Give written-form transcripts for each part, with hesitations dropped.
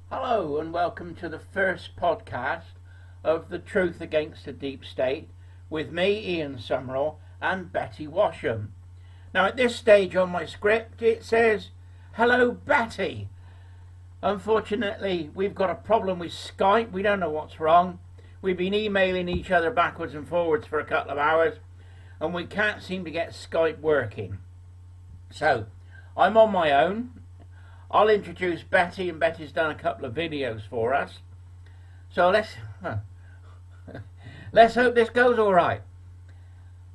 Hello and welcome to the first podcast of The Truth Against the Deep State with me, Ian Summerall, and Betty Washam. Now at this stage on my script it says, "Hello Betty." Unfortunately we've got a problem with Skype. We don't know what's wrong. We've been emailing each other backwards and forwards for a couple of hours and we can't seem to get Skype working. So I'm on my own. I'll introduce Betty, and Betty's done a couple of videos for us. So let's hope this goes all right.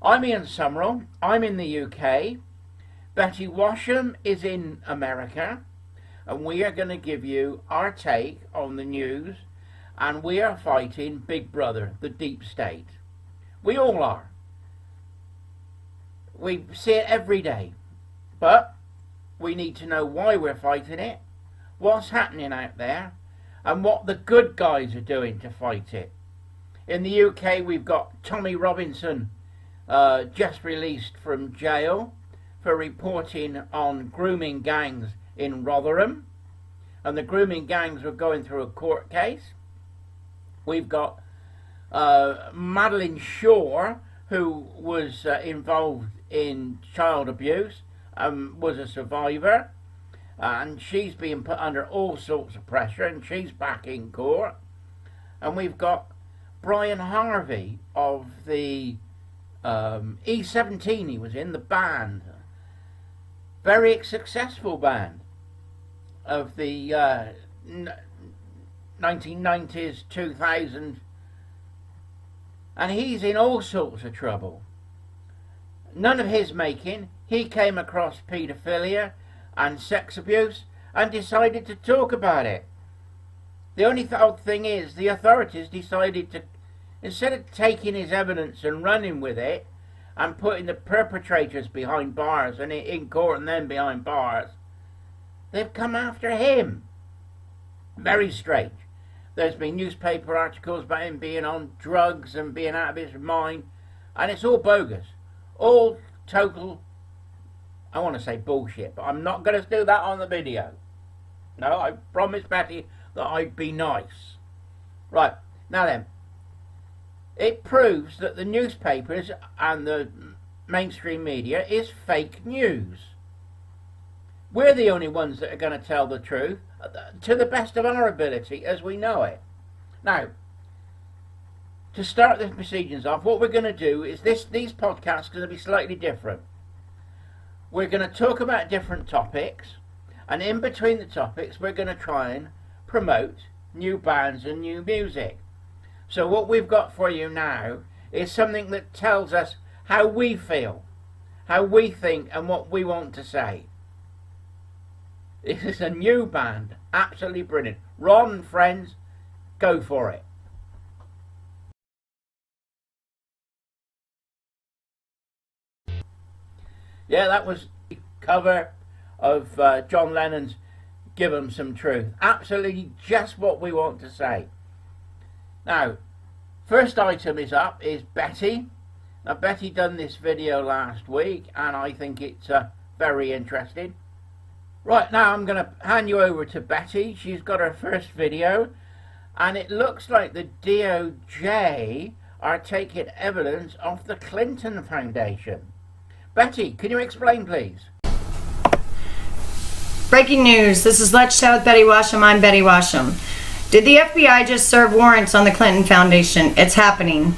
I'm Ian Summerall. I'm in the UK. Betty Washam is in America, and we are going to give you our take on the news. And we are fighting Big Brother, the deep state. We all are. We see it every day, but we need to know why we're fighting it, what's happening out there, and what the good guys are doing to fight it. In the UK, we've got Tommy Robinson, just released from jail for reporting on grooming gangs in Rotherham, and the grooming gangs were going through a court case. We've got Madeline Shaw, who was involved in child abuse, was a survivor, and she's being put under all sorts of pressure, and she's back in court. And we've got Brian Harvey of the E17, he was in the band, very successful band of the 1990s, 2000s, and he's in all sorts of trouble. None of his making. He came across paedophilia and sex abuse and decided to talk about it. The only odd thing is the authorities decided to, instead of taking his evidence and running with it and putting the perpetrators behind bars and in court and then behind bars, they've come after him. Very strange. There's been newspaper articles about him being on drugs and being out of his mind, and it's all bogus. All total, I want to say bullshit, but I'm not going to do that on the video. No, I promised Betty that I'd be nice. Right, now then, it proves that the newspapers and the mainstream media is fake news. We're the only ones that are going to tell the truth to the best of our ability as we know it. Now, to start the proceedings off, what we're going to do is these podcasts are going to be slightly different. We're going to talk about different topics, and in between the topics we're going to try and promote new bands and new music. So what we've got for you now is something that tells us how we feel, how we think, and what we want to say. This is a new band, absolutely brilliant. Ron and friends, go for it. Yeah, that was the cover of John Lennon's Give 'Em Some Truth. Absolutely just what we want to say. Now, first item is up is Betty. Now, Betty done this video last week, and I think it's very interesting. Right, now I'm going to hand you over to Betty. She's got her first video, and it looks like the DOJ are taking evidence off the Clinton Foundation. Betty, can you explain, please? Breaking news. This is Let's Chat with Betty Washam. I'm Betty Washam. Did the FBI just serve warrants on the Clinton Foundation? It's happening.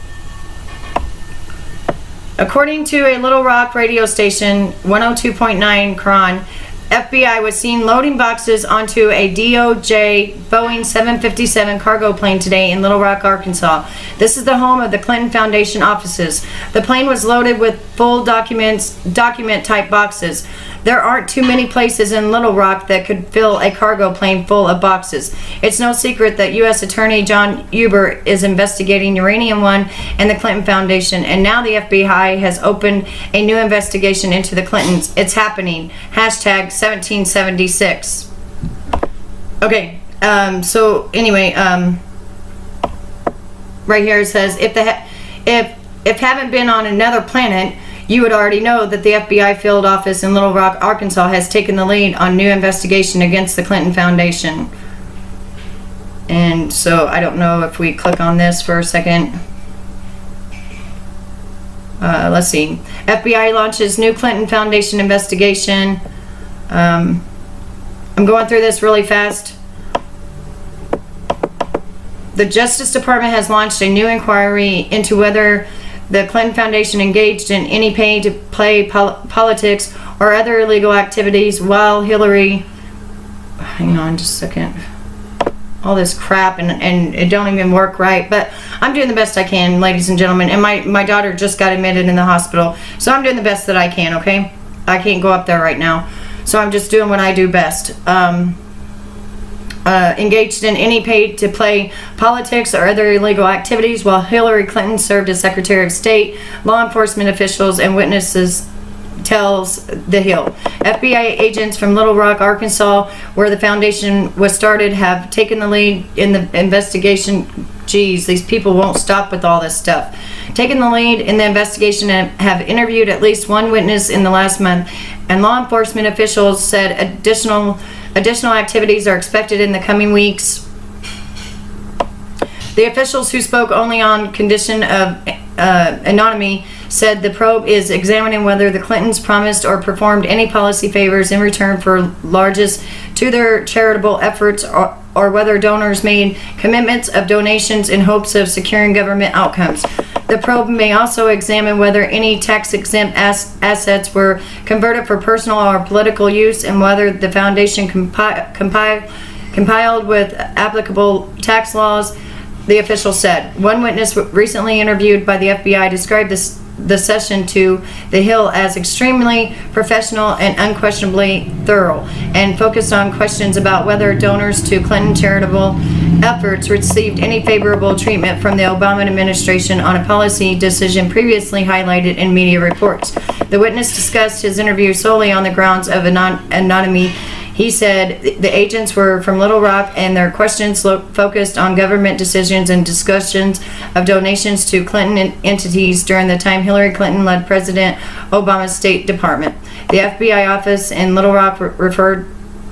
According to a Little Rock radio station, 102.9 Cron, FBI was seen loading boxes onto a DOJ Boeing 757 cargo plane today in Little Rock, Arkansas. This is the home of the Clinton Foundation offices. The plane was loaded with full document-type boxes. There aren't too many places in Little Rock that could fill a cargo plane full of boxes. It's no secret that U.S. Attorney John Huber is investigating Uranium One and the Clinton Foundation, and now the FBI has opened a new investigation into the Clintons. It's happening. Hashtag 1776. Okay, so anyway, right here it says, if haven't been on another planet, you would already know that the FBI field office in Little Rock, Arkansas has taken the lead on new investigation against the Clinton Foundation. And so I don't know if we click on this for a second. Let's see. FBI launches new Clinton Foundation investigation. I'm going through this really fast. The Justice Department has launched a new inquiry into whether the Clinton Foundation engaged in any pay-to-play politics or other illegal activities while Hillary... Hang on just a second. All this crap and it don't even work right, but I'm doing the best I can, ladies and gentlemen, and my daughter just got admitted in the hospital, so I'm doing the best that I can, okay? I can't go up there right now, so I'm just doing what I do best. Engaged in any paid-to-play politics or other illegal activities while Hillary Clinton served as Secretary of State, law enforcement officials and witnesses tells The Hill. FBI agents from Little Rock, Arkansas, where the foundation was started, have taken the lead in the investigation. Geez, these people won't stop with all this stuff. Taken the lead in the investigation and have interviewed at least one witness in the last month, and law enforcement officials said additional activities are expected in the coming weeks. The officials, who spoke only on condition of anonymity, said the probe is examining whether the Clintons promised or performed any policy favors in return for largesse to their charitable efforts, or whether donors made commitments of donations in hopes of securing government outcomes. The probe may also examine whether any tax-exempt assets were converted for personal or political use, and whether the foundation compiled with applicable tax laws, the official said. One witness recently interviewed by the FBI described the session to The Hill as extremely professional and unquestionably thorough, and focused on questions about whether donors to Clinton charitable efforts received any favorable treatment from the Obama administration on a policy decision previously highlighted in media reports. The witness discussed his interview solely on the grounds of anonymity. He said the agents were from Little Rock and their questions focused on government decisions and discussions of donations to Clinton entities during the time Hillary Clinton led President Obama's State Department. The FBI office in Little Rock referred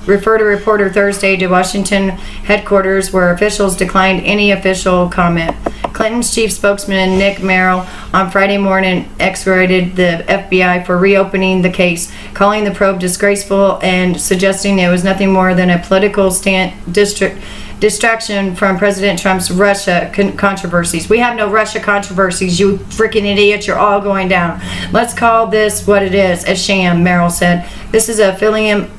a reporter Thursday to Washington headquarters, where officials declined any official comment. Clinton's chief spokesman, Nick Merrill, on Friday morning execrated the FBI for reopening the case, calling the probe disgraceful and suggesting it was nothing more than a political distraction from President Trump's Russia controversies. We have no Russia controversies, you freaking idiots. You're all going down. Let's call this what it is, a sham, Merrill said. This is a filibustering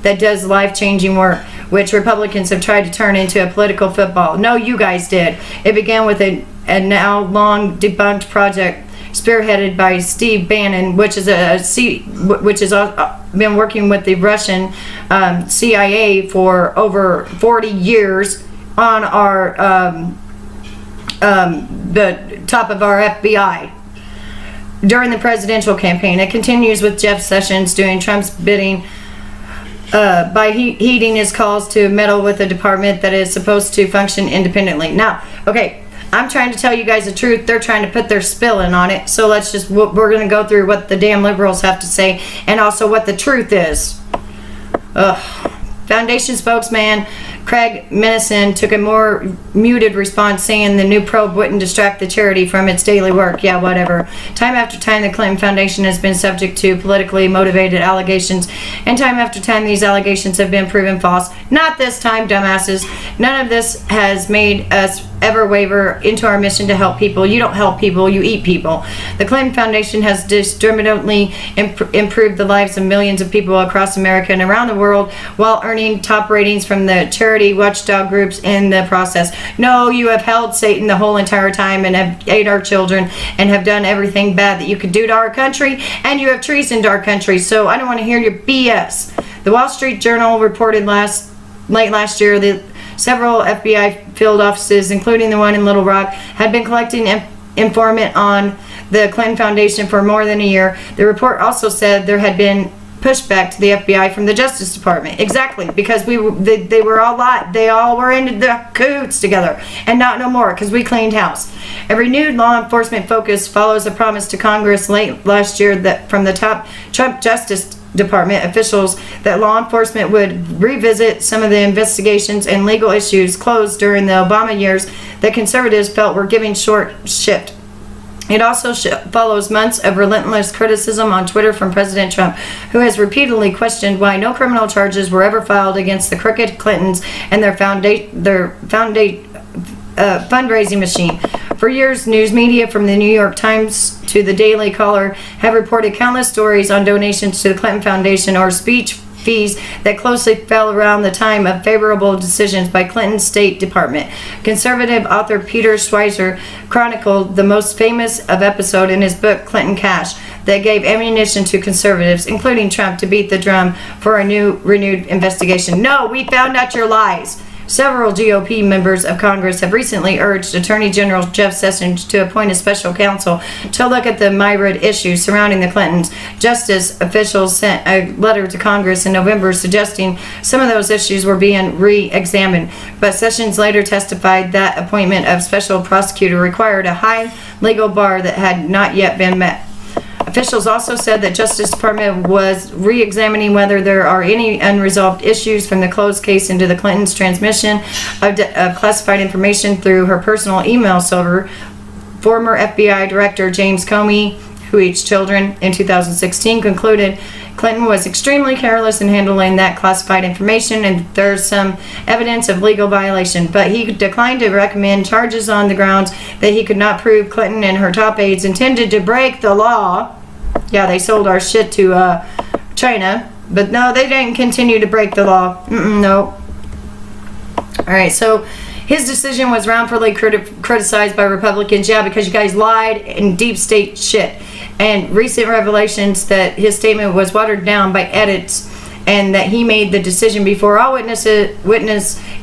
that does life-changing work, which Republicans have tried to turn into a political football. No, you guys did. It began with a now long debunked project spearheaded by Steve Bannon, which has been working with the Russian CIA for over 40 years on our the top of our FBI. During the presidential campaign, it continues with Jeff Sessions doing Trump's bidding by heeding his calls to meddle with a department that is supposed to function independently. Now, okay, I'm trying to tell you guys the truth. They're trying to put their spin on it. So we're going to go through what the damn liberals have to say, and also what the truth is. Foundation spokesman Craig Minison took a more muted response, saying the new probe wouldn't distract the charity from its daily work. Yeah, whatever. Time after time, the Clinton Foundation has been subject to politically motivated allegations, and time after time, these allegations have been proven false. Not this time, dumbasses. None of this has made us ever waver into our mission to help people. You don't help people, you eat people. The Clinton Foundation has discriminately improved the lives of millions of people across America and around the world, while earning top ratings from the charity watchdog groups in the process. No, you have held Satan the whole entire time, and have ate our children, and have done everything bad that you could do to our country, and you have treasoned our country. So I don't want to hear your BS. The Wall Street Journal reported late last year that several FBI field offices, including the one in Little Rock, had been collecting information on the Clinton Foundation for more than a year. The report also said there had been pushback to the FBI from the Justice Department. Exactly, because they were all they all were in the cahoots together, and not no more, because we cleaned house. A renewed law enforcement focus follows a promise to Congress late last year that from the top Trump Justice Department officials that law enforcement would revisit some of the investigations and legal issues closed during the Obama years that conservatives felt were giving short shift. It also follows months of relentless criticism on Twitter from President Trump, who has repeatedly questioned why no criminal charges were ever filed against the crooked Clintons and their fundraising machine. For years, news media from the New York Times to the Daily Caller have reported countless stories on donations to the Clinton Foundation or speech fees that closely fell around the time of favorable decisions by Clinton's State Department. Conservative author Peter Schweizer chronicled the most famous of episode in his book Clinton Cash that gave ammunition to conservatives, including Trump, to beat the drum for a renewed investigation. No, we found out your lies. Several GOP members of Congress have recently urged Attorney General Jeff Sessions to appoint a special counsel to look at the myriad issues surrounding the Clintons. Justice officials sent a letter to Congress in November suggesting some of those issues were being re-examined, but Sessions later testified that appointment of special prosecutor required a high legal bar that had not yet been met. Officials also said that Justice Department was re-examining whether there are any unresolved issues from the closed case into the Clintons' transmission of classified information through her personal email server. Former FBI Director James Comey, who each children in 2016, concluded Clinton was extremely careless in handling that classified information and there's some evidence of legal violation, but he declined to recommend charges on the grounds that he could not prove Clinton and her top aides intended to break the law. Yeah, they sold our shit to China, but no, they didn't continue to break the law. No. All right, so his decision was roundly criticized by Republicans. Yeah, because you guys lied and deep state shit. And recent revelations that his statement was watered down by edits and that he made the decision before all witness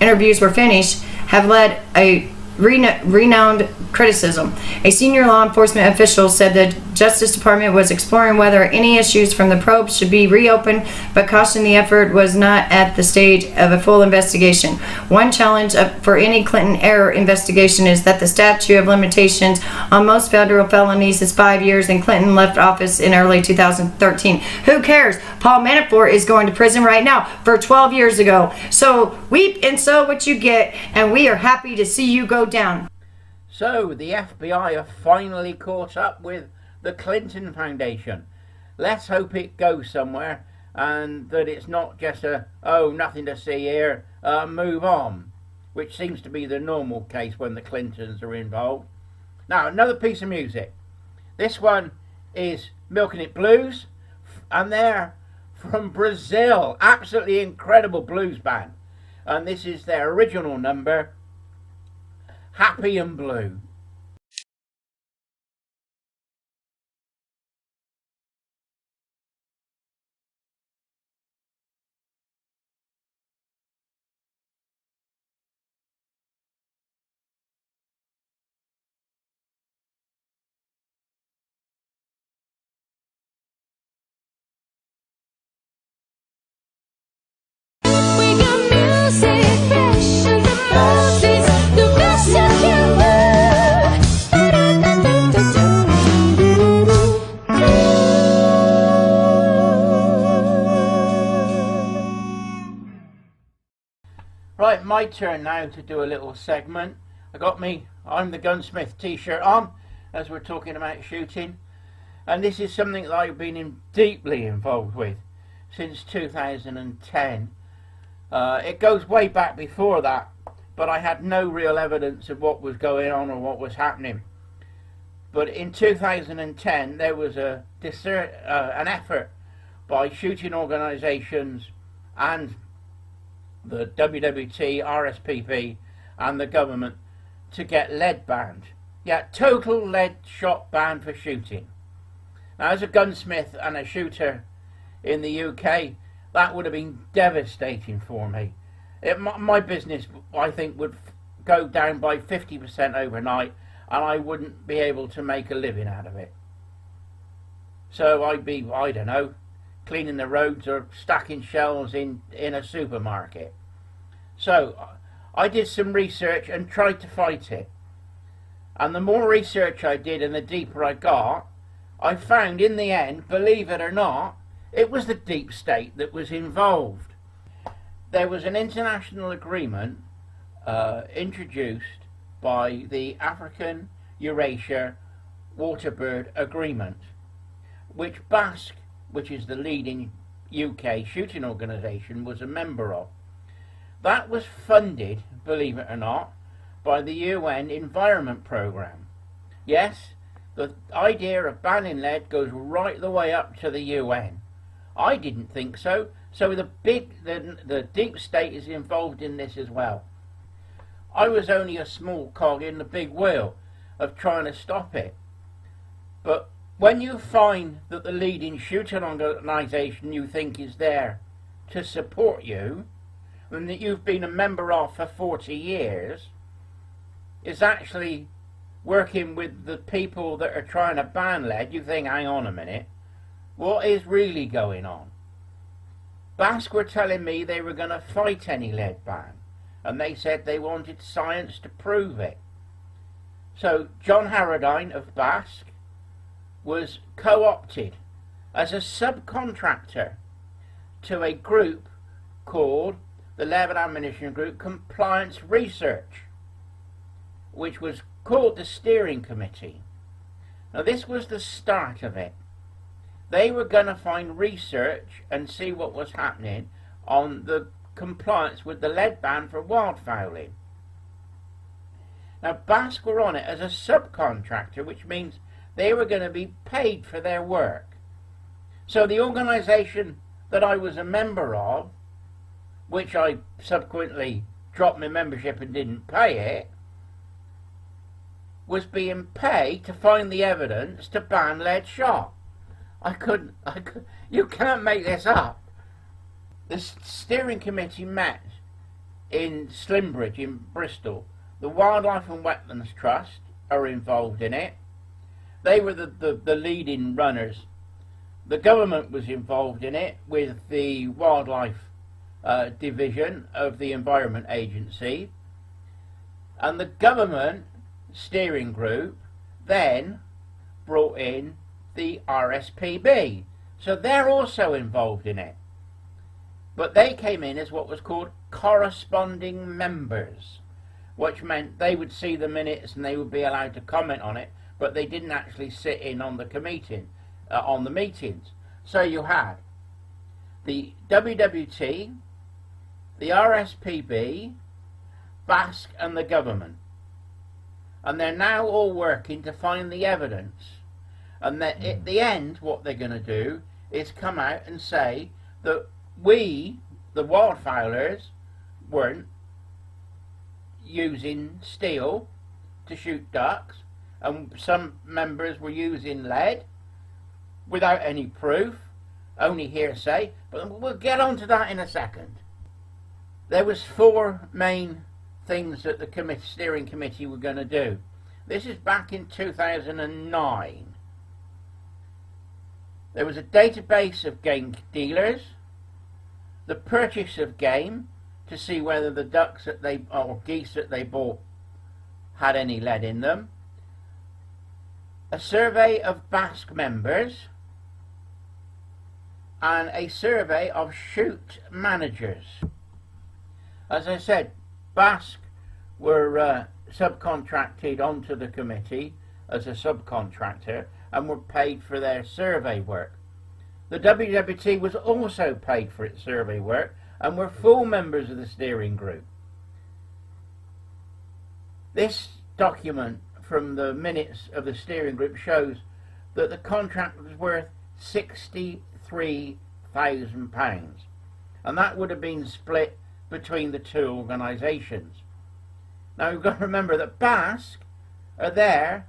interviews were finished have led a renowned criticism. A senior law enforcement official said the Justice Department was exploring whether any issues from the probe should be reopened, but cautioned the effort was not at the stage of a full investigation. One challenge for any Clinton era investigation is that the statute of limitations on most federal felonies is 5 years, and Clinton left office in early 2013. Who cares? Paul Manafort is going to prison right now for 12 years ago. So weep and sow what you get, and we are happy to see you go down. So the FBI have finally caught up with the Clinton Foundation. Let's hope it goes somewhere and that it's not just nothing to see here, move on, which seems to be the normal case when the Clintons are involved. Now, another piece of music. This one is Milking It Blues, and they're from Brazil. Absolutely incredible blues band. And this is their original number, Happy and Blue. Right, my turn now to do a little segment. I'm the Gunsmith t-shirt on, as we're talking about shooting. And this is something that I've been deeply involved with since 2010. It goes way back before that, but I had no real evidence of what was going on or what was happening. But in 2010, there was an effort by shooting organisations and the WWT, RSPP and the government to get lead banned. Yeah, total lead shot ban for shooting. Now, as a gunsmith and a shooter in the UK, that would have been devastating for me. My business, I think, would go down by 50% overnight, and I wouldn't be able to make a living out of it. So I'd be, I don't know, cleaning the roads or stacking shelves in a supermarket. So I did some research and tried to fight it. And the more research I did and the deeper I got, I found in the end, believe it or not, It was the deep state that was involved. There was an international agreement introduced by the African Eurasia Waterbird Agreement, which BASC, which is the leading UK shooting organisation, was a member of. That was funded, believe it or not, by the UN Environment Programme. Yes, the idea of banning lead goes right the way up to the UN. I didn't think so. So the deep state is involved in this as well. I was only a small cog in the big wheel of trying to stop it. But when you find that the leading shooting organisation you think is there to support you, and that you've been a member of for 40 years, is actually working with the people that are trying to ban lead, you think, hang on a minute, what is really going on? BASC were telling me they were going to fight any lead ban, and they said they wanted science to prove it. So John Harradine of BASC was co-opted as a subcontractor to a group called the Lead and Ammunition Group Compliance Research, which was called the Steering Committee. Now this was the start of it. They were going to find research and see what was happening on the compliance with the lead ban for wildfowling. Now BASC were on it as a subcontractor, which means they were going to be paid for their work. So the organisation that I was a member of, which I subsequently dropped my membership and didn't pay it, was being paid to find the evidence to ban lead shot. You can't make this up. The steering committee met in Slimbridge in Bristol. The Wildlife and Wetlands Trust are involved in it. They were the leading runners. The government was involved in it with the Wildlife Division of the Environment Agency. And the government steering group then brought in the RSPB. So they're also involved in it. But they came in as what was called corresponding members, which meant they would see the minutes and they would be allowed to comment on it, but they didn't actually sit in on the meetings. So you had the WWT, the RSPB, BASC and the government. And they're now all working to find the evidence. And that at the end, what they're going to do is come out and say that we, the wildfowlers, weren't using steel to shoot ducks, and some members were using lead without any proof, only hearsay. But we'll get on to that in a second. There was 4 main things that the steering committee were going to do. This is back in 2009. There was a database of game dealers, the purchase of game to see whether the ducks that or geese that they bought had any lead in them, a survey of BASC members, and a survey of shoot managers. As I said, BASC were subcontracted onto the committee as a subcontractor and were paid for their survey work. The WWT was also paid for its survey work and were full members of the steering group. This document from the minutes of the steering group shows that the contract was worth £63,000, and that would have been split between the 2 organisations. Now you've got to remember that BASC are there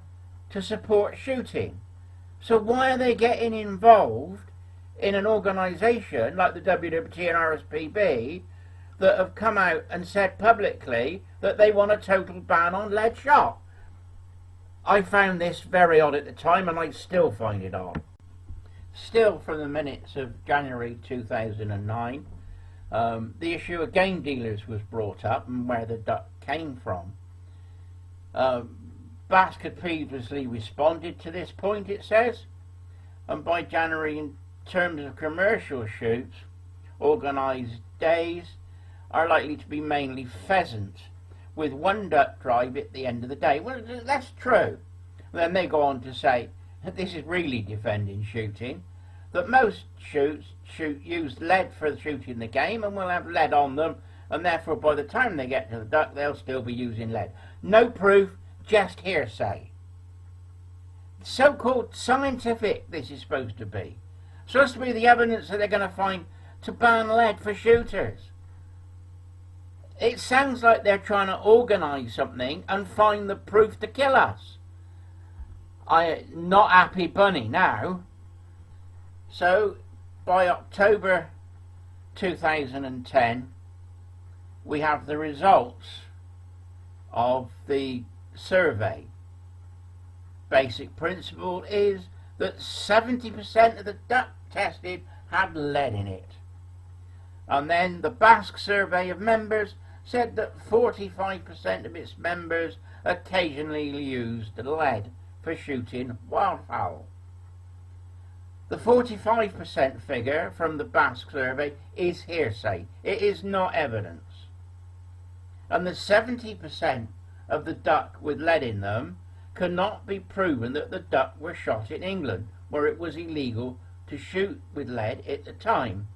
to support shooting. So why are they getting involved in an organisation like the WWT and RSPB that have come out and said publicly that they want a total ban on lead shot? I found this very odd at the time, and I still find it odd. Still, from the minutes of January 2009, the issue of game dealers was brought up and where the duck came from. BASC had previously responded to this point, it says, and by January in terms of commercial shoots, organised days are likely to be mainly pheasant, with one duck drive at the end of the day. Well, that's true. Then they go on to say, this is really defending shooting, that most shoots use lead for shooting the game and will have lead on them, and therefore by the time they get to the duck they'll still be using lead. No proof, just hearsay. So-called scientific this is supposed to be. Supposed to be the evidence that they're going to find to ban lead for shooters. It sounds like they're trying to organise something and find the proof to kill us. Not happy bunny now. So by October 2010 we have the results of the survey. Basic principle is that 70% of the duck tested had lead in it. And then the Basque survey of members said that 45% of its members occasionally used lead for shooting wildfowl. The 45% figure from the Basque survey is hearsay. It is not evidence. And the 70% of the duck with lead in them cannot be proven that the duck were shot in England, where it was illegal to shoot with lead at the time.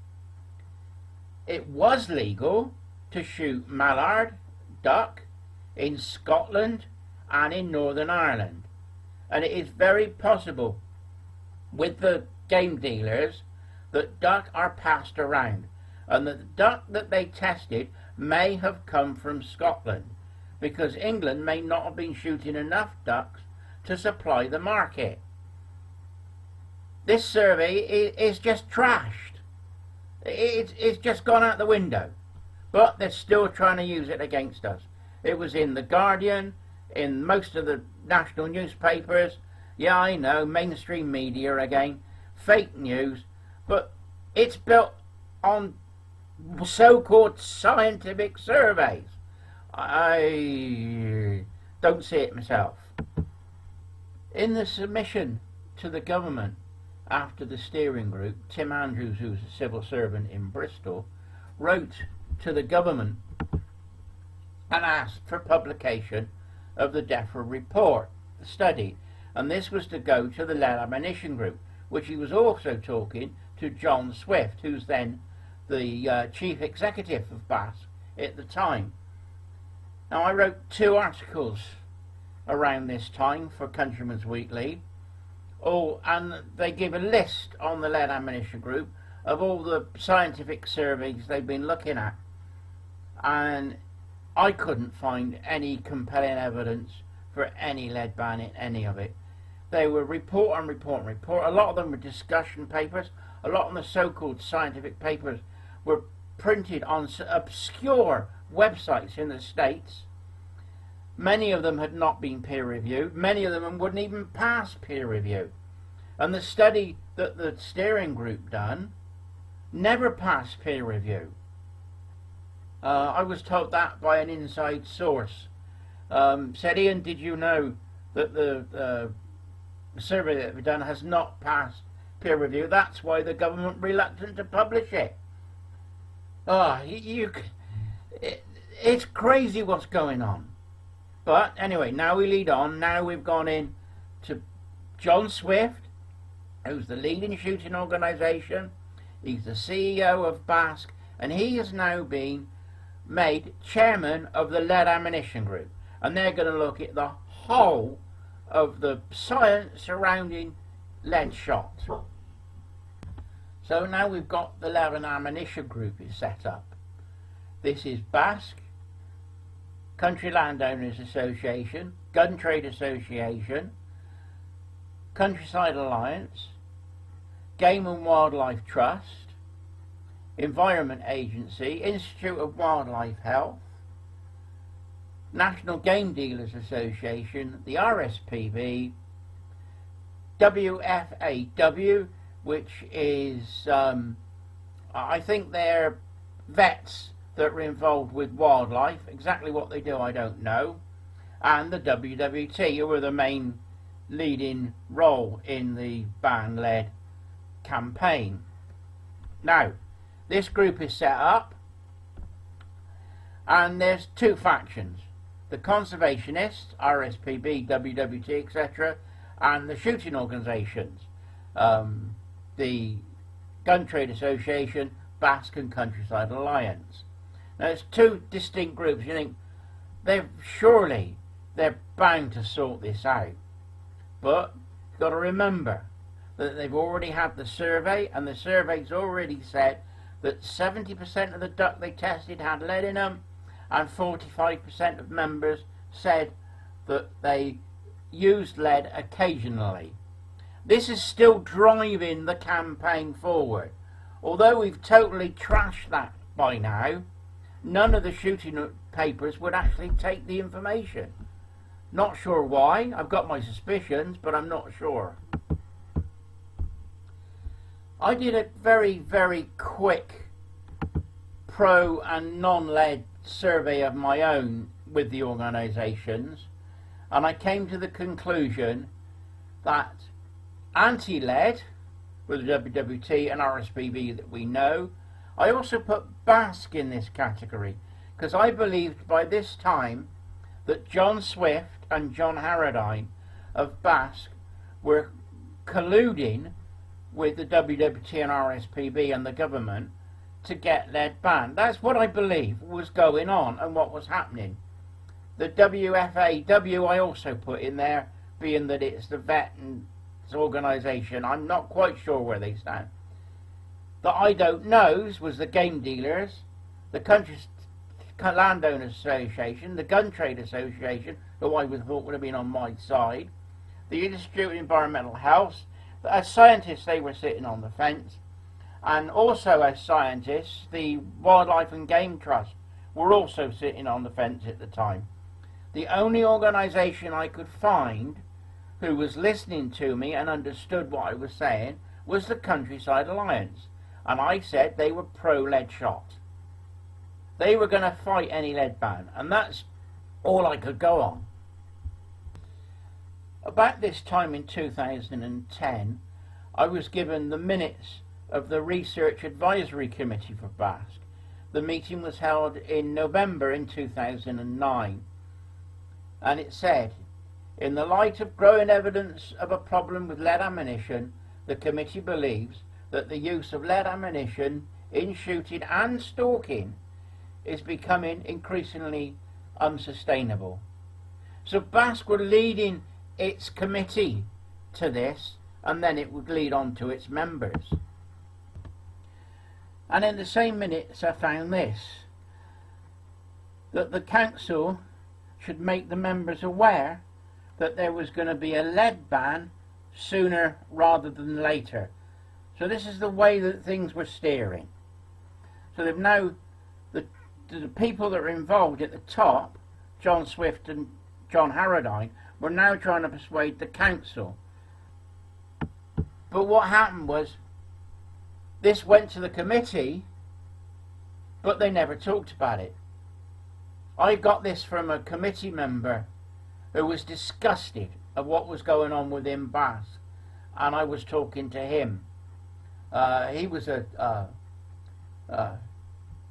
It was legal to shoot mallard duck in Scotland and in Northern Ireland, and it is very possible with the game dealers that duck are passed around, and the duck that they tested may have come from Scotland, because England may not have been shooting enough ducks to supply the market. This survey is just trashed. It's just gone out the window, but they're still trying to use it against us. It was in The Guardian, in most of the national newspapers. Yeah, I know, mainstream media again, fake news, but it's built on so-called scientific surveys. I don't see it myself. In the submission to the government after the steering group, Tim Andrews, who's a civil servant in Bristol, wrote to the government and asked for publication of the DEFRA report, the study, and this was to go to the lead ammunition group, which he was also talking to John Swift, who's then the chief executive of BASC at the time. Now, I wrote 2 articles around this time for Countryman's Weekly, and they give a list on the lead ammunition group of all the scientific surveys they've been looking at, and I couldn't find any compelling evidence for any lead ban in any of it. They were report on report on report. A lot of them were discussion papers. A lot of the so-called scientific papers were printed on obscure websites in the States. Many of them had not been peer reviewed. Many of them wouldn't even pass peer review. And the study that the steering group done never passed peer review. I was told that by an inside source. Said, Ian, did you know that the survey that we've done has not passed peer review? That's why the government reluctant to publish it. It's crazy what's going on. But anyway, now we lead on. Now we've gone in to John Swift, who's the leading shooting organisation. He's the CEO of BASC, and he has now been made chairman of the lead ammunition group. And they're going to look at the whole of the science surrounding lead shots. So now we've got the lead and ammunition group is set up. This is BASC, Country Landowners Association, Gun Trade Association, Countryside Alliance, Game and Wildlife Trust, Environment Agency, Institute of Wildlife Health, National Game Dealers Association, the RSPB, WFAW, which is, I think they're vets that are involved with wildlife. Exactly what they do I don't know. And the WWT, who are the main leading role in the ban lead campaign. Now, this group is set up, and there's two factions: the conservationists, RSPB, WWT, etc., and the shooting organisations, the Gun Trade Association, Basque and Countryside Alliance. Now, it's two distinct groups. You think they're bound to sort this out, but you've got to remember that they've already had the survey, and the survey's already said that 70% of the duck they tested had lead in them, and 45% of members said that they used lead occasionally. This is still driving the campaign forward. Although we've totally trashed that by now, none of the shooting papers would actually take the information. Not sure why. I've got my suspicions, but I'm not sure. I did a very, very quick pro and non-lead survey of my own with the organisations, and I came to the conclusion that anti-lead with the WWT and RSPB that we know. I also put Basque in this category because I believed by this time that John Swift and John Harradine of Basque were colluding with the WWT and RSPB and the government to get lead banned. That's what I believe was going on and what was happening. The WFAW I also put in there, being that it's the veterans organisation. I'm not quite sure where they stand. The I Don't Knows was the game dealers, the country landowners association, the gun trade association, who I would thought would have been on my side, the Institute of Environmental Health. As scientists, they were sitting on the fence, and also as scientists, the Wildlife and Game Trust were also sitting on the fence at the time. The only organisation I could find who was listening to me and understood what I was saying was the Countryside Alliance, and I said they were pro-lead shot. They were going to fight any lead ban, and that's all I could go on. About this time in 2010, I was given the minutes of the Research Advisory Committee for Basque. The meeting was held in November in 2009, and it said, in the light of growing evidence of a problem with lead ammunition, the committee believes that the use of lead ammunition in shooting and stalking is becoming increasingly unsustainable. So Basque were leading its committee to this, and then it would lead on to its members. And in the same minutes I found this, that the council should make the members aware that there was going to be a lead ban sooner rather than later. So this is the way that things were steering. So they've now, the people that are involved at the top, John Swift and John Harradine, were now trying to persuade the council. But what happened was, this went to the committee, but they never talked about it. I got this from a committee member who was disgusted at what was going on within Basque, and I was talking to him. He was a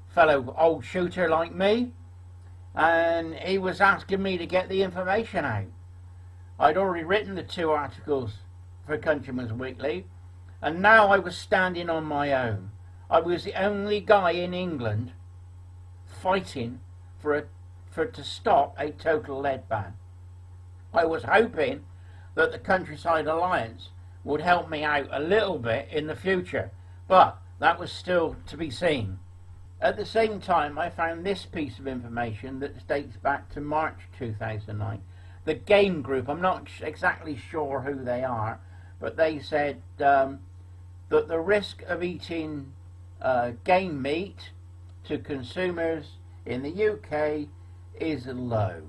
fellow old shooter like me, and he was asking me to get the information out. I'd already written the 2 articles for Countryman's Weekly, and now I was standing on my own. I was the only guy in England fighting to stop a total lead ban. I was hoping that the Countryside Alliance would help me out a little bit in the future, but that was still to be seen. At the same time, I found this piece of information that dates back to March 2009. The Game Group, I'm not exactly sure who they are, but they said that the risk of eating game meat to consumers in the UK is low.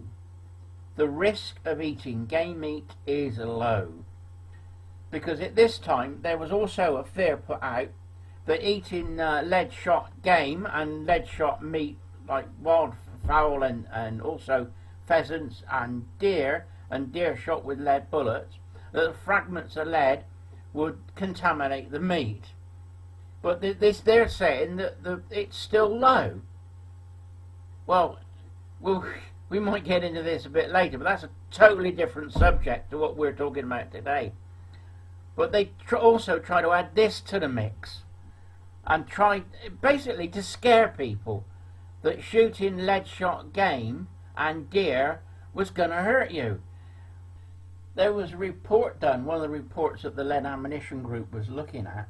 The risk of eating game meat is low. Because at this time there was also a fear put out that eating lead shot game and lead shot meat like wild fowl and also pheasants and deer shot with lead bullets, that the fragments of lead would contaminate the meat. But they're saying that it's still low. Well, we might get into this a bit later, but that's a totally different subject to what we're talking about today. But they also try to add this to the mix and try basically to scare people that shooting lead shot game and deer was going to hurt you. There was a report done, one of the reports that the Lead Ammunition Group was looking at,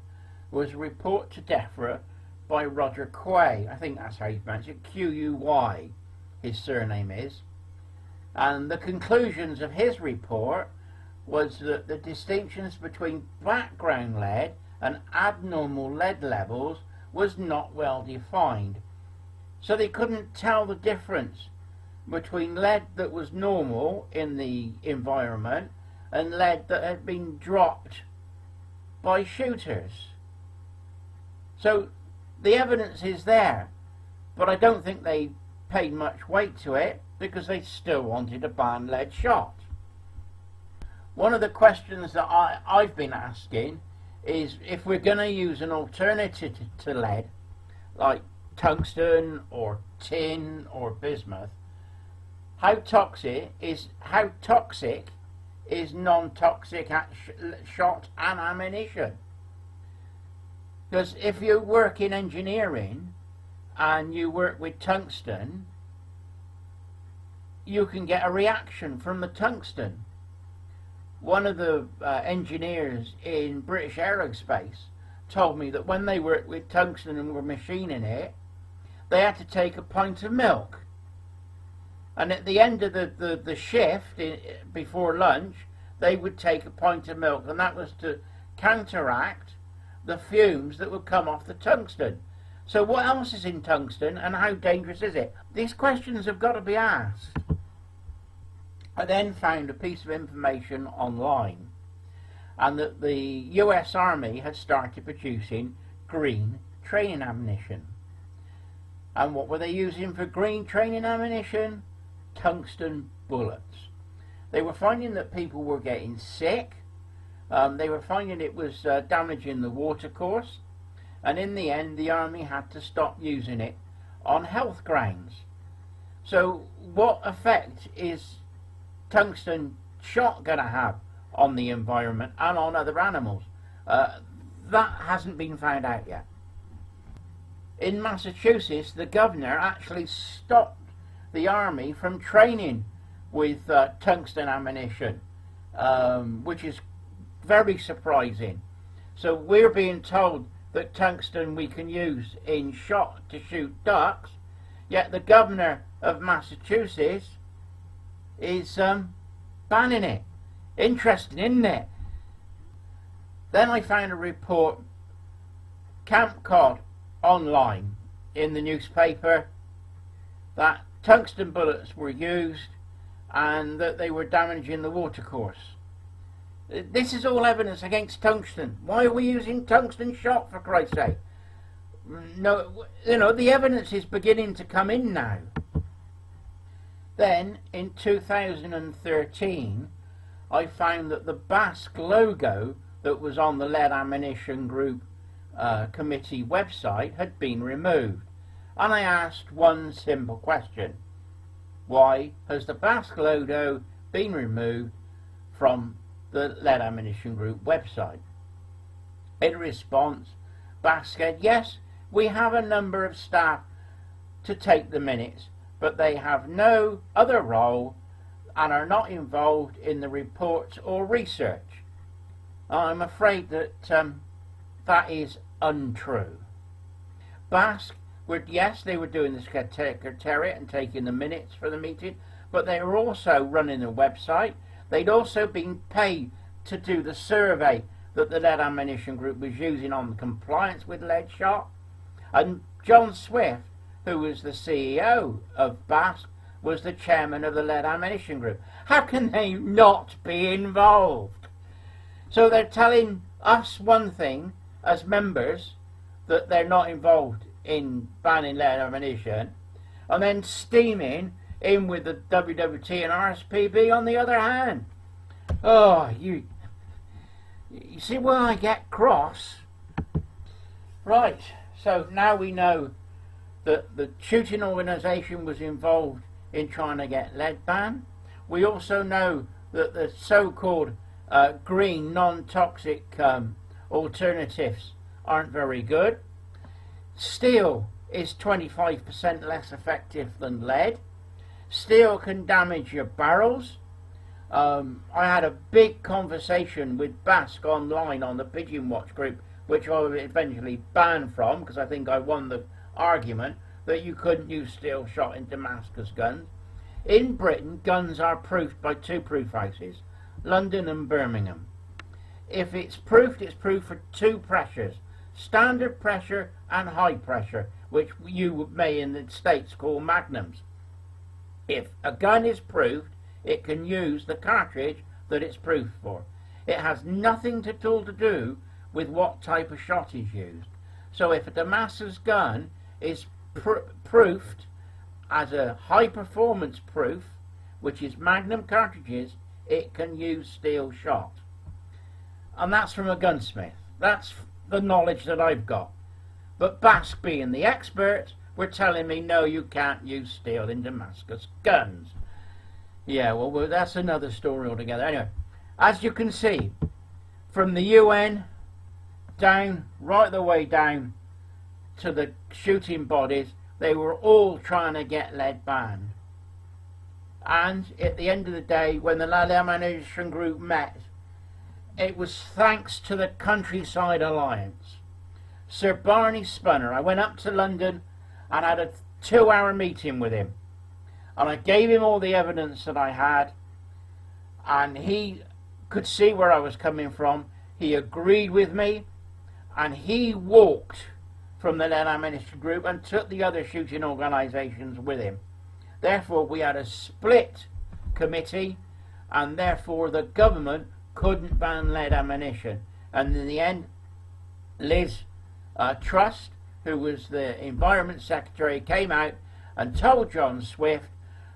was a report to DEFRA by Roger Quay. I think that's how you pronounce it, Q-U-Y, his surname is. And the conclusions of his report was that the distinctions between background lead and abnormal lead levels was not well defined. So they couldn't tell the difference between lead that was normal in the environment and lead that had been dropped by shooters. So the evidence is there, but I don't think they paid much weight to it because they still wanted to ban lead shot. One of the questions that I've been asking is, if we're going to use an alternative to lead, like tungsten or tin or bismuth, how toxic is non-toxic shot and ammunition? Because if you work in engineering and you work with tungsten, you can get a reaction from the tungsten. One of the engineers in British Aerospace told me that when they worked with tungsten and were machining it, they had to take a pint of milk. And at the end of the shift, before lunch, they would take a pint of milk, and that was to counteract the fumes that would come off the tungsten. So what else is in tungsten, and how dangerous is it? These questions have got to be asked. I then found a piece of information online, and that the US Army had started producing green training ammunition. And what were they using for green training ammunition? Tungsten bullets. They were finding that people were getting sick. They were finding it was damaging the watercourse, and in the end the Army had to stop using it on health grounds. So what effect is tungsten shot going to have on the environment and on other animals? That hasn't been found out yet. In Massachusetts, the governor actually stopped the Army from training with tungsten ammunition, which is very surprising. So we're being told that tungsten we can use in shot to shoot ducks, yet the governor of Massachusetts is banning it. Interesting, isn't it? Then I found a report, Camp Cod online in the newspaper, that tungsten bullets were used and that they were damaging the watercourse. This is all evidence against tungsten. Why are we using tungsten shot, for Christ's sake? No, you know, the evidence is beginning to come in now. Then in 2013 I found that the Basque logo that was on the Lead Ammunition Group Committee website had been removed, and I asked one simple question: why has the Basque logo been removed from the Lead Ammunition Group website? In response, Basque said, yes, we have a number of staff to take the minutes, but they have no other role and are not involved in the reports or research. I'm afraid that that is untrue. Basque were, yes, they were doing the secretariat and taking the minutes for the meeting, but they were also running the website. They'd also been paid to do the survey that the Lead Ammunition Group was using on compliance with lead shot. And John Swift, who was the CEO of Basque, was the chairman of the Lead Ammunition Group. How can they not be involved? So they're telling us one thing as members, that they're not involved in banning lead ammunition, and then steaming in with the WWT and RSPB on the other hand. Oh, you You see where I get cross? Right, so now we know that the shooting organisation was involved in trying to get lead banned. We also know that the so-called green non-toxic alternatives aren't very good. Steel is 25% less effective than lead. Steel can damage your barrels. I had a big conversation with Basque online on the Pigeon Watch group, which I was eventually banned from because I think I won the argument that you couldn't use steel shot in Damascus guns. In Britain, guns are proofed by two proof houses, London and Birmingham. If it's proofed for two pressures, standard pressure and high pressure, which you may in the States call magnums. If a gun is proofed, it can use the cartridge that it's proofed for. It has nothing at all to do with what type of shot is used. So if a Damascus gun is proofed as a high performance proof, which is magnum cartridges, it can use steel shot. And that's from a gunsmith. That's the knowledge that I've got. But Basque, being the expert, were telling me, no, you can't use steel in Damascus guns. Yeah, well, that's another story altogether. Anyway, as you can see, from the UN down, right the way down to the shooting bodies, they were all trying to get lead banned. And at the end of the day, when the Lead Ammunition Group met, it was thanks to the Countryside Alliance. Sir Barney Spunner, I went up to London and had a 2-hour meeting with him. And I gave him all the evidence that I had, and he could see where I was coming from. He agreed with me, and he walked from the Lead Ammunition Group and took the other shooting organisations with him. Therefore, we had a split committee, and therefore the government couldn't ban lead ammunition. And in the end, Liz Truss, who was the Environment Secretary, came out and told John Swift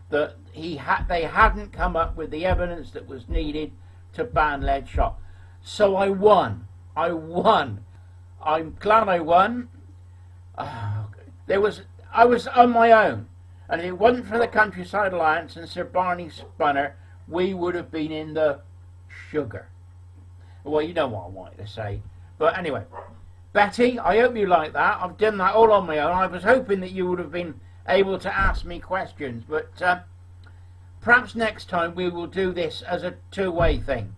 that they hadn't come up with the evidence that was needed to ban lead shot. So I won. I'm glad I won. I was on my own, and if it wasn't for the Countryside Alliance and Sir Barney Spunner, we would have been in the sugar. Well, you know what I wanted to say. But anyway, Betty, I hope you like that. I've done that all on my own. I was hoping that you would have been able to ask me questions, but perhaps next time we will do this as a two-way thing.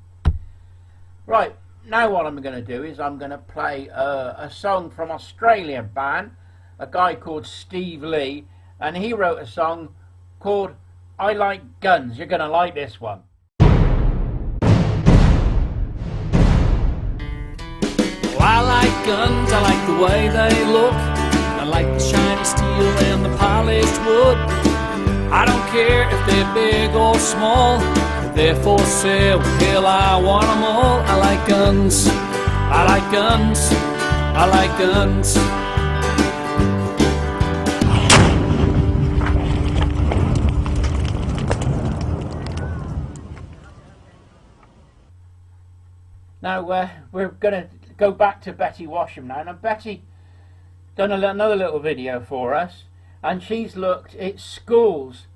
Right, now what I'm going to do is I'm going to play a song from Australian band, a guy called Steve Lee, and he wrote a song called I Like Guns. You're going to like this one. Well, I like guns, I like the way they look. I like the shiny steel and the polished wood. I don't care if they're big or small, if they're for sale, hell, I want them all. I like guns, I like guns, I like guns. Now we're going to go back to Betty Washam now. Now Betty done another little video for us, and she's looked at schools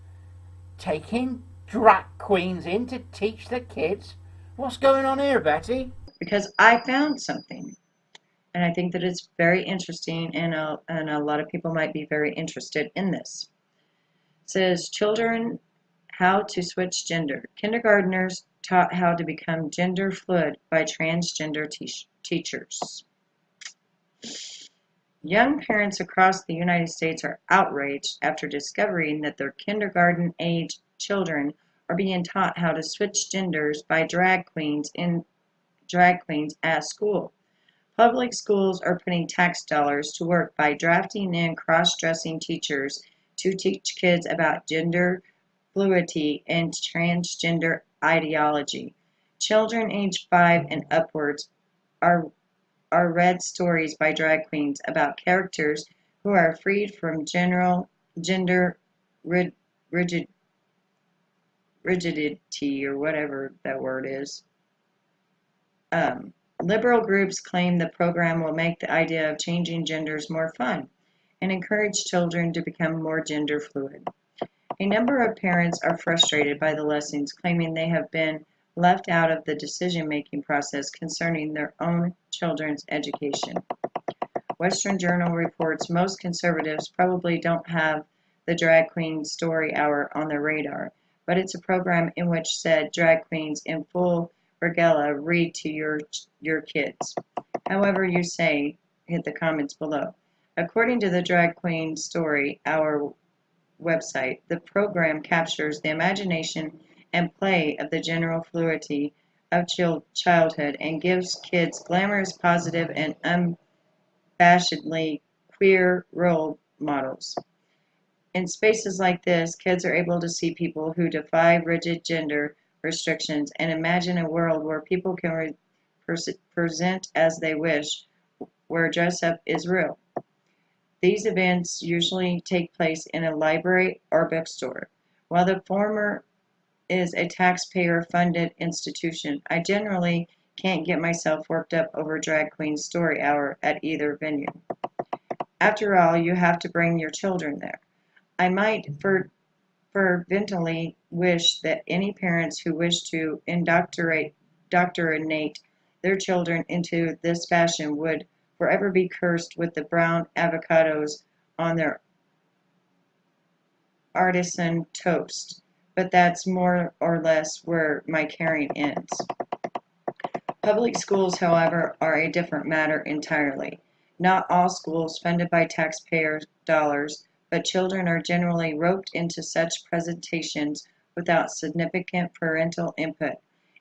taking drag queens in to teach the kids. What's going on here, Betty? Because I found something, and I think that it's very interesting, and a lot of people might be very interested in this. It says, children, how to switch gender. Kindergartners taught how to become gender fluid by transgender teachers. Young parents across the United States are outraged after discovering that their kindergarten-age children are being taught how to switch genders by drag queens at school. Public schools are putting tax dollars to work by drafting in cross-dressing teachers to teach kids about gender fluidity and transgender ideology. Children aged 5 and upwards are read stories by drag queens about characters who are freed from general gender rigidity, or whatever that word is, Liberal groups claim the program will make the idea of changing genders more fun and encourage children to become more gender fluid. A number of parents are frustrated by the lessons, claiming they have been left out of the decision-making process concerning their own children's education. Western Journal reports most conservatives probably don't have the Drag Queen Story Hour on their radar, but it's a program in which said drag queens in full regalia read to your kids. However you say, hit the comments below. According to the Drag Queen Story Hour website, the program captures the imagination and play of the general fluidity of childhood and gives kids glamorous, positive, and unabashedly queer role models. In spaces like this, kids are able to see people who defy rigid gender restrictions and imagine a world where people can present as they wish, where dress up is real. These events usually take place in a library or bookstore. While the former is a taxpayer-funded institution, I generally can't get myself worked up over Drag Queen Story Hour at either venue. After all, you have to bring your children there. I might fervently wish that any parents who wish to indoctrinate their children into this fashion would forever be cursed with the brown avocados on their artisan toast. But that's more or less where my caring ends. Public schools, however, are a different matter entirely. Not all schools funded by taxpayer dollars, but children are generally roped into such presentations without significant parental input,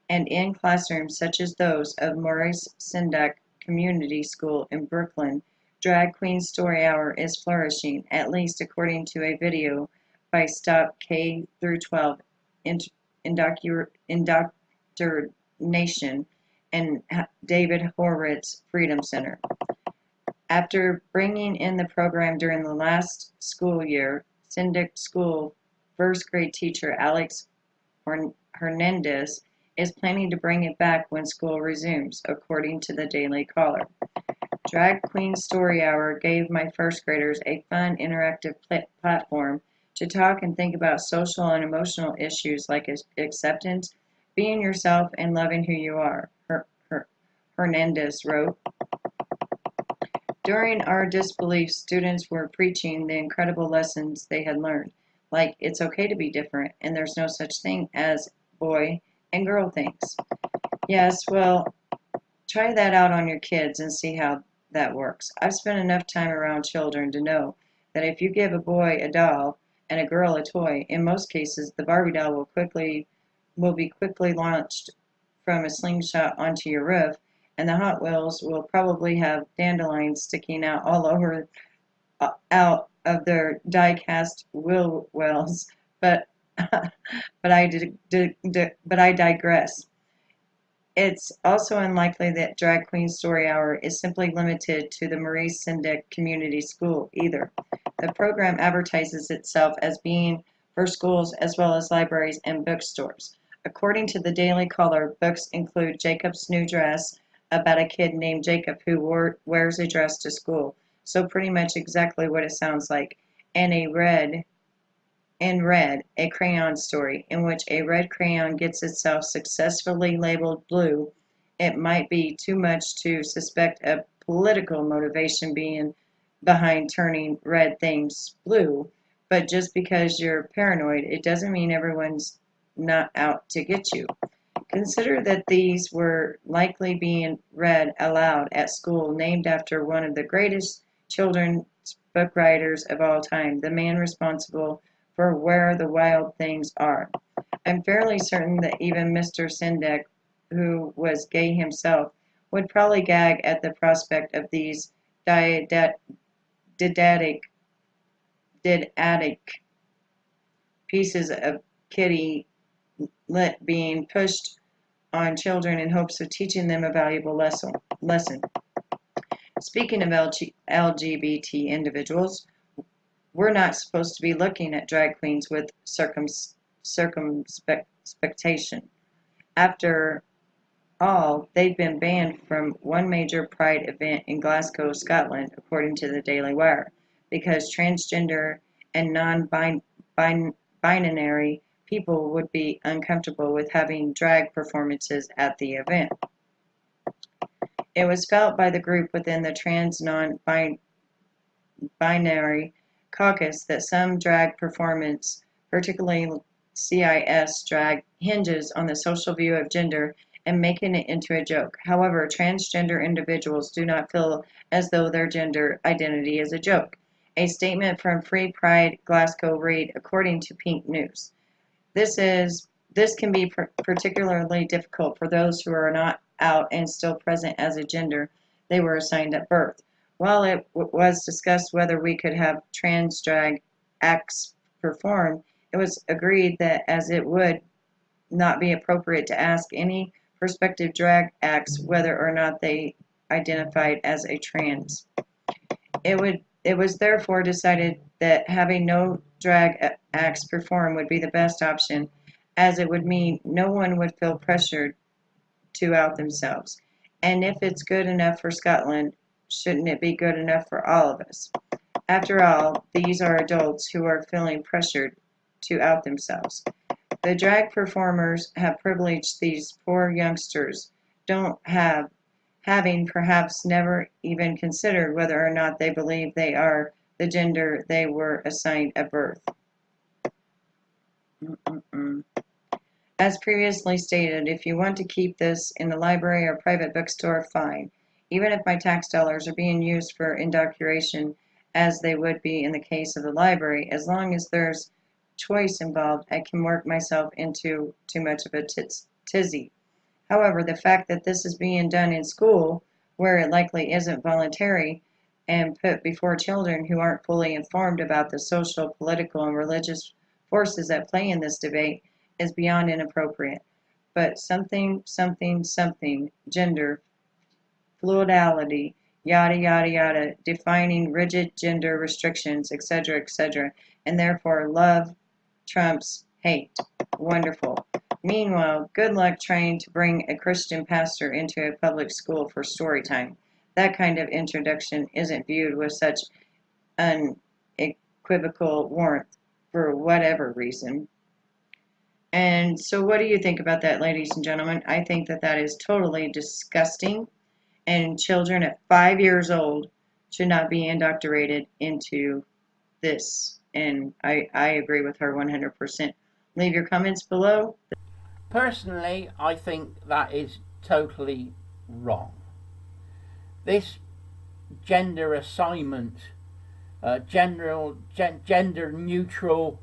and in classrooms such as those of Maurice Sendak Community School in Brooklyn, Drag Queen Story Hour is flourishing, at least according to a video by Stop K-12 Indoctrination and David Horowitz Freedom Center. After bringing in the program during the last school year, Sendak School first grade teacher Alex Hernandez is planning to bring it back when school resumes, according to the Daily Caller. Drag Queen Story Hour gave my first graders a fun, interactive platform to talk and think about social and emotional issues like acceptance, being yourself, and loving who you are, Hernandez wrote. During our disbelief, students were preaching the incredible lessons they had learned, like it's okay to be different and there's no such thing as boy and girl things. Yes, well, try that out on your kids and see how that works. I've spent enough time around children to know that if you give a boy a doll and a girl a toy, in most cases the Barbie doll will be quickly launched from a slingshot onto your roof, and the Hot Wheels will probably have dandelions sticking out all over out of their die-cast wheel wells. But I digress. It's also unlikely that Drag Queen Story Hour is simply limited to the Maurice Sendak Community School either. The program advertises itself as being for schools as well as libraries and bookstores. According to the Daily Caller, books include Jacob's New Dress, about a kid named Jacob who wears a dress to school. So pretty much exactly what it sounds like. And Red, a crayon story, in which a red crayon gets itself successfully labeled blue. It might be too much to suspect a political motivation being behind turning red things blue, but just because you're paranoid, it doesn't mean everyone's not out to get you. Consider that these were likely being read aloud at school, named after one of the greatest children's book writers of all time, the man responsible for Where the Wild Things Are. I'm fairly certain that even Mr. Sendak, who was gay himself, would probably gag at the prospect of these didactic pieces of kitty lit being pushed on children in hopes of teaching them a valuable lesson. Speaking of LGBT individuals, we're not supposed to be looking at drag queens with circumspection. After all, they'd been banned from one major Pride event in Glasgow, Scotland, according to the Daily Wire, because transgender and non-binary people would be uncomfortable with having drag performances at the event. It was felt by the group within the trans non-binary caucus that some drag performance, particularly CIS drag, hinges on the social view of gender and making it into a joke. However, transgender individuals do not feel as though their gender identity is a joke. A statement from Free Pride Glasgow read, according to Pink News, This can be particularly difficult for those who are not out and still present as a gender they were assigned at birth. While it was discussed whether we could have trans drag acts perform, it was agreed that as it would not be appropriate to ask any prospective drag acts whether or not they identified as a trans. It was therefore decided that having no drag acts perform would be the best option, as it would mean no one would feel pressured to out themselves. And if it's good enough for Scotland, shouldn't it be good enough for all of us? After all, these are adults who are feeling pressured to out themselves. The drag performers have privileged these poor youngsters, having perhaps never even considered whether or not they believe they are the gender they were assigned at birth. As previously stated, if you want to keep this in the library or private bookstore, fine. Even if my tax dollars are being used for indoctrination, as they would be in the case of the library, as long as there's choice involved, I can work myself into too much of a tizzy. However, the fact that this is being done in school, where it likely isn't voluntary, and put before children who aren't fully informed about the social, political, and religious forces at play in this debate, is beyond inappropriate. But something, gender, fluidity, yada yada yada, defining rigid gender restrictions, etc., and therefore love trumps hate. Wonderful. Meanwhile, good luck trying to bring a Christian pastor into a public school for story time. That kind of introduction isn't viewed with such unequivocal warmth for whatever reason. And so what do you think about that, ladies and gentlemen? I think that that is totally disgusting, and children at 5 years old should not be indoctrinated into this. And I agree with her 100%. Leave your comments below. Personally, I think that is totally wrong. This gender assignment, gender neutral,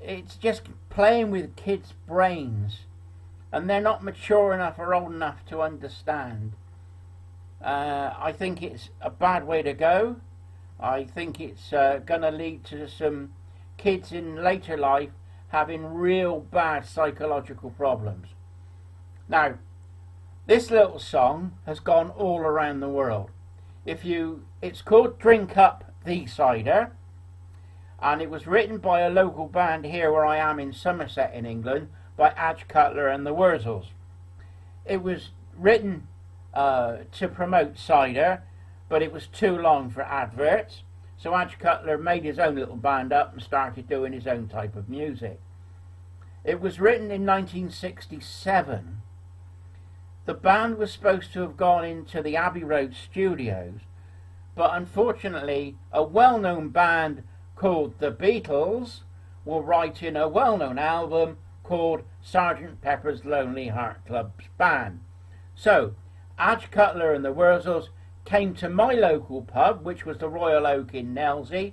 it's just playing with kids' brains, and they're not mature enough or old enough to understand. I think it's a bad way to go. I think it's going to lead to some kids in later life having real bad psychological problems. Now, this little song has gone all around the world. It's called Drink Up the Cider, and it was written by a local band here where I am in Somerset in England, by Adge Cutler and the Wurzels. It was written to promote cider, but it was too long for adverts, so Adge Cutler made his own little band up and started doing his own type of music. It was written in 1967. The band was supposed to have gone into the Abbey Road studios, but unfortunately a well-known band called the Beatles were writing a well-known album called Sgt. Pepper's Lonely Heart Club Band. So Adge Cutler and the Wurzels came to my local pub, which was the Royal Oak in Nelsey,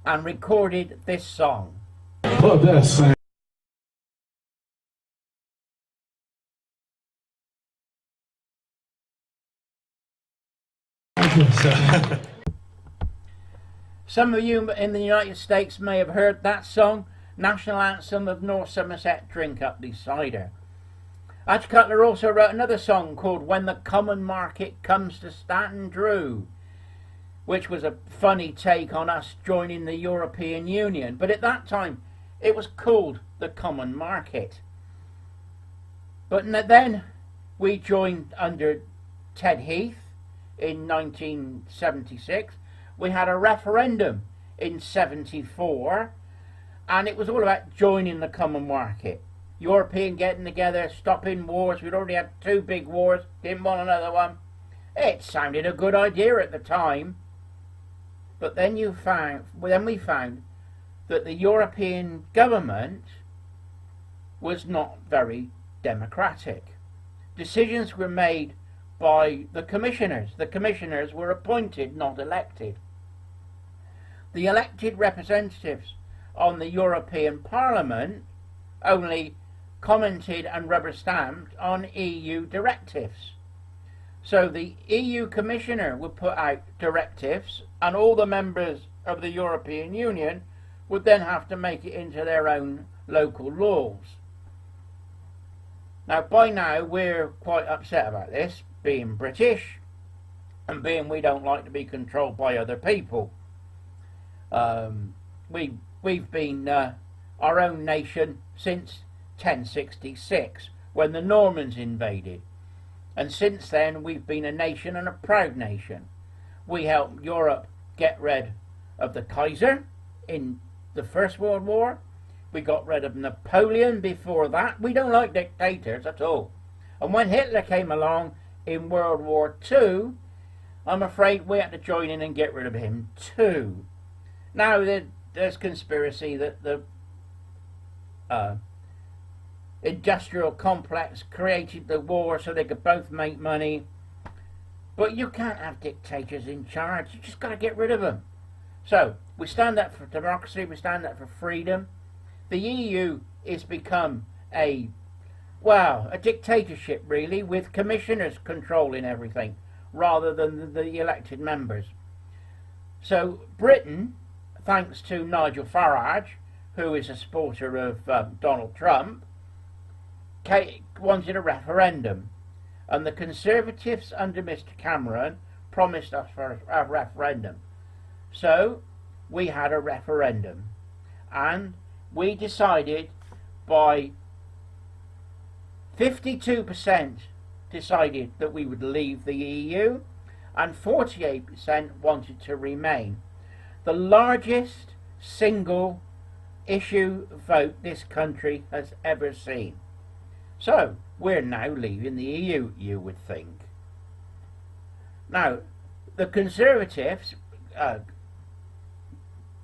and recorded this song. Love this thing. Some of you in the United States may have heard that song, National Anthem of North Somerset, Drink Up the Cider. Adge Cutler also wrote another song called When the Common Market Comes to Stanton Drew, which was a funny take on us joining the European Union, but at that time it was called the Common Market. But then we joined under Ted Heath in 1976. We had a referendum in 74, and it was all about joining the common market. European getting together, stopping wars. We'd already had 2 big wars, didn't want another one. It sounded a good idea at the time, but then we found that the European government was not very democratic. Decisions were made by the commissioners. The commissioners were appointed, not elected. The elected representatives on the European Parliament only commented and rubber stamped on EU directives. So the EU Commissioner would put out directives, and all the members of the European Union would then have to make it into their own local laws. Now, by now, we're quite upset about this, being British, and being we don't like to be controlled by other people. We've been our own nation since 1066, when the Normans invaded. And since then, we've been a nation, and a proud nation. We helped Europe get rid of the Kaiser in the First World War. We got rid of Napoleon before that. We don't like dictators at all. And when Hitler came along in World War II, I'm afraid we had to join in and get rid of him too. Now, there's conspiracy that the industrial complex created the war so they could both make money. But you can't have dictators in charge. You just got to get rid of them. So we stand up for democracy. We stand up for freedom. The EU is become a dictatorship, really, with commissioners controlling everything rather than the elected members. So Britain, thanks to Nigel Farage, who is a supporter of Donald Trump, wanted a referendum, and the Conservatives under Mr. Cameron promised us a referendum. So we had a referendum, and we decided by 52% decided that we would leave the EU, and 48% wanted to remain. The largest single issue vote this country has ever seen. So, we're now leaving the EU, you would think. Now, the Conservatives,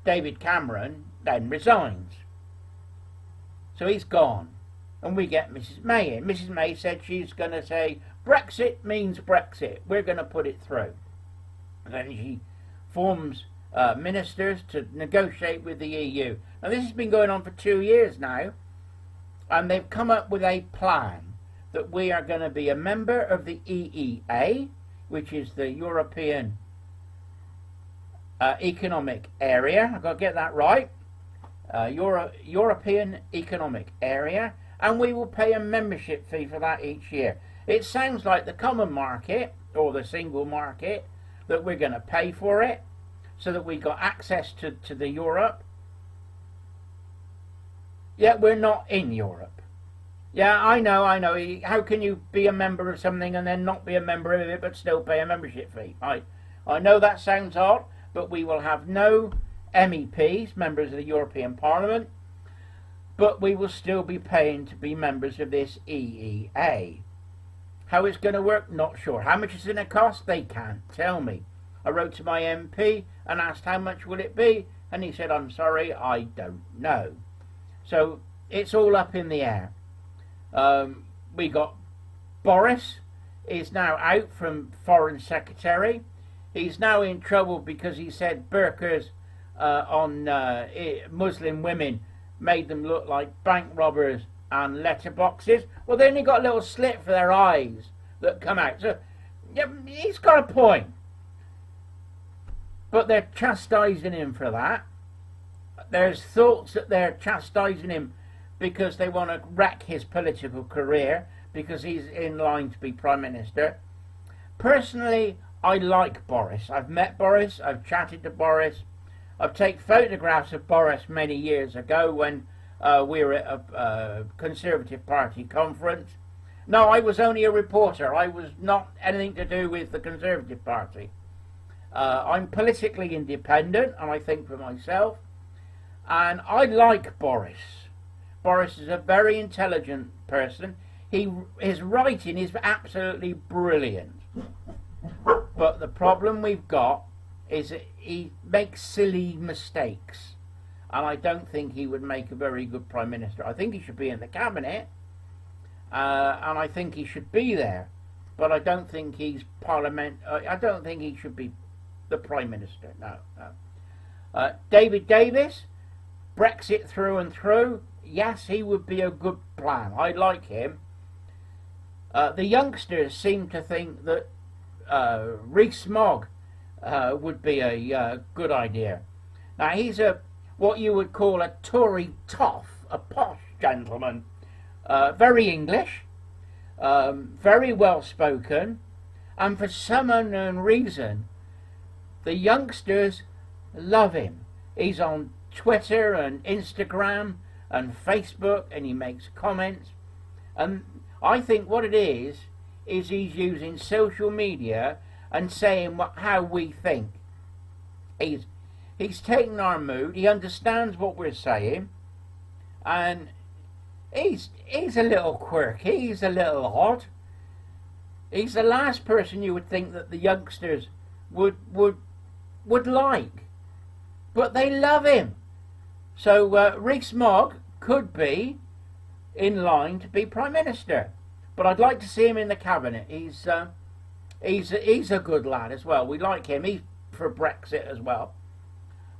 David Cameron, then resigns. So he's gone. And we get Mrs. May in. Mrs. May said she's going to say, Brexit means Brexit. We're going to put it through. And then she forms ministers to negotiate with the EU. Now, this has been going on for 2 years now. And they've come up with a plan that we are going to be a member of the EEA, which is the European Economic Area. I've got to get that right. European Economic Area. And we will pay a membership fee for that each year. It sounds like the common market, or the single market, that we're going to pay for it, so that we got access to the Europe. Yet we're not in Europe. Yeah, I know. How can you be a member of something and then not be a member of it but still pay a membership fee? I know that sounds odd, but we will have no MEPs, members of the European Parliament, but we will still be paying to be members of this EEA. How it's going to work, not sure. How much it's going to cost, they can't tell me. I wrote to my MP and asked how much will it be, and he said, I'm sorry, I don't know. So it's all up in the air. We got Boris is now out from Foreign Secretary. He's now in trouble because he said burqas on Muslim women made them look like bank robbers and letterboxes. Well, they only got a little slit for their eyes that come out. So yeah, he's got a point. But they're chastising him for that. There's thoughts that they're chastising him because they want to wreck his political career because he's in line to be Prime Minister. Personally, I like Boris. I've met Boris, I've chatted to Boris, I've taken photographs of Boris many years ago when we were at a Conservative Party conference, No, I was only a reporter. I was not anything to do with the Conservative Party. I'm politically independent, and I think for myself. And I like Boris. Boris is a very intelligent person. His writing is absolutely brilliant. But the problem we've got is that he makes silly mistakes. And I don't think he would make a very good Prime Minister. I think he should be in the cabinet. And I think he should be there. But I don't think he's I don't think he should be the Prime Minister. No. David Davis, Brexit through and through. Yes, he would be a good plan. I like him. The youngsters seem to think that Rees-Mogg would be a good idea. Now, he's what you would call a Tory toff, a posh gentleman. Very English, very well spoken, and for some unknown reason, the youngsters love him. He's on Twitter and Instagram and Facebook, and he makes comments. And I think what it is he's using social media and saying how we think. He's taking our mood. He understands what we're saying, and he's a little quirky. He's a little odd. He's the last person you would think that the youngsters would like, but they love him. So Rees-Mogg could be in line to be Prime Minister, but I'd like to see him in the cabinet. He's a good lad as well. We like him. He's for Brexit as well.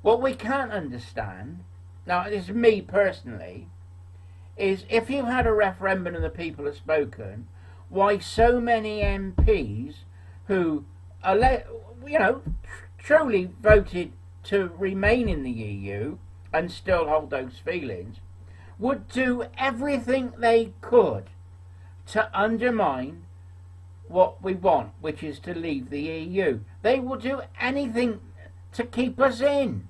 What we can't understand, now this is me personally, is if you had a referendum and the people have spoken, why so many MPs who truly voted to remain in the EU and still hold those feelings would do everything they could to undermine what we want, which is to leave the EU. They will do anything to keep us in.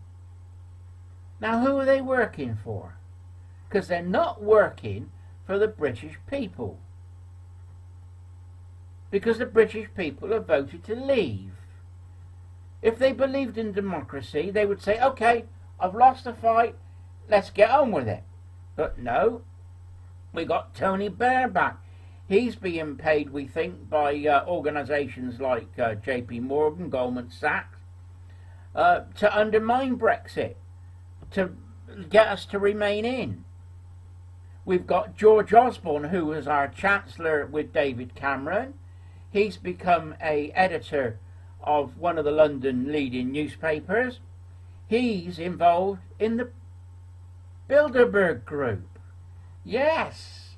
Now, who are they working for? Because they're not working for the British people. Because the British people have voted to leave. If they believed in democracy, they would say, okay, I've lost the fight, let's get on with it. But no, we got Tony Blair back. He's being paid, we think, by organisations like JP Morgan, Goldman Sachs, to undermine Brexit, to get us to remain in. We've got George Osborne, who was our Chancellor with David Cameron. He's become an editor of one of the London leading newspapers. He's involved in the Bilderberg Group. Yes.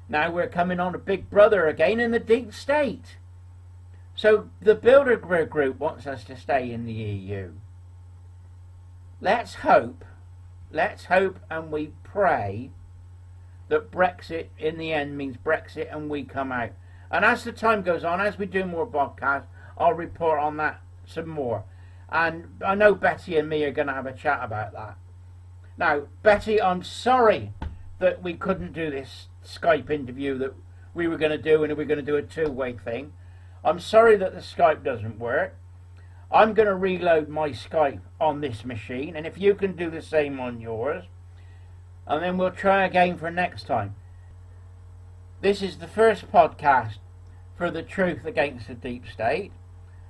Now we're coming on a Big Brother again in the deep state. So the Bilderberg Group wants us to stay in the EU. Let's hope and we pray that Brexit in the end means Brexit and we come out. And as the time goes on, as we do more podcasts, I'll report on that some more. And I know Betty and me are going to have a chat about that. Now, Betty, I'm sorry that we couldn't do this Skype interview that we were going to do, and we were going to do a two-way thing. I'm sorry that the Skype doesn't work. I'm going to reload my Skype on this machine, and if you can do the same on yours, and then we'll try again for next time. This is the first podcast for the truth against the deep state.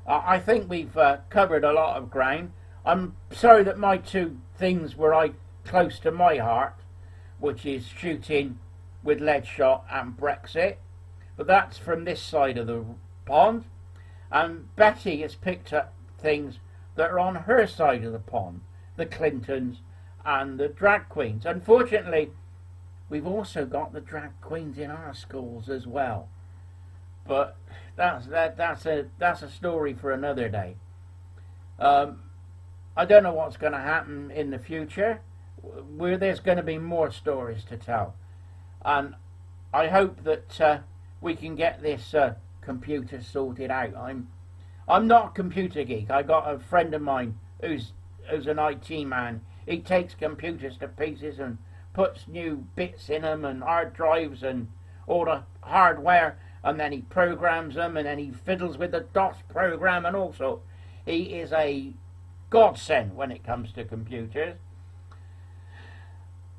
I think we've covered a lot of ground. I'm sorry that my two things were close to my heart, which is shooting with lead shot and Brexit, but that's from this side of the pond. And Betty has picked up things that are on her side of the pond, the Clintons and the drag queens. Unfortunately, we've also got the drag queens in our schools as well, but that's a story for another day. I don't know what's going to happen in the future. There's going to be more stories to tell, and I hope that we can get this computer sorted out. I'm not a computer geek. I got a friend of mine who's an IT man. He takes computers to pieces and puts new bits in them and hard drives and all the hardware, and then he programs them, and then he fiddles with the DOS program and all sorts. He is a godsend when it comes to computers.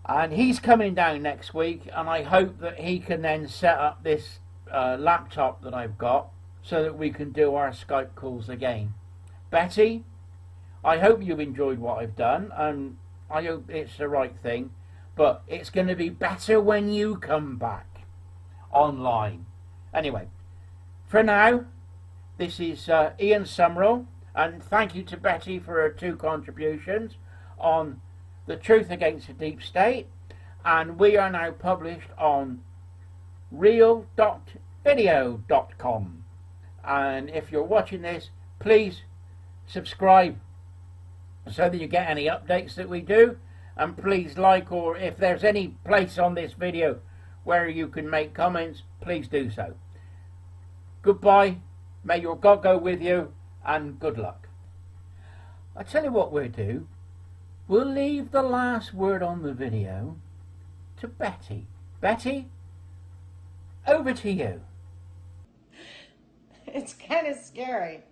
And he's coming down next week, and I hope that he can then set up this laptop that I've got so that we can do our Skype calls again. Betty, I hope you've enjoyed what I've done, and I hope it's the right thing, but it's going to be better when you come back online. Anyway, for now, this is Ian Summerall, and thank you to Betty for her 2 contributions on The Truth Against the Deep State, and we are now published on real.video.com. And if you're watching this, please subscribe so that you get any updates that we do, and please like, or if there's any place on this video where you can make comments, please do so. Goodbye, may your God go with you, and good luck. I tell you what we'll do, we'll leave the last word on the video to Betty. Betty, over to you. It's kind of scary.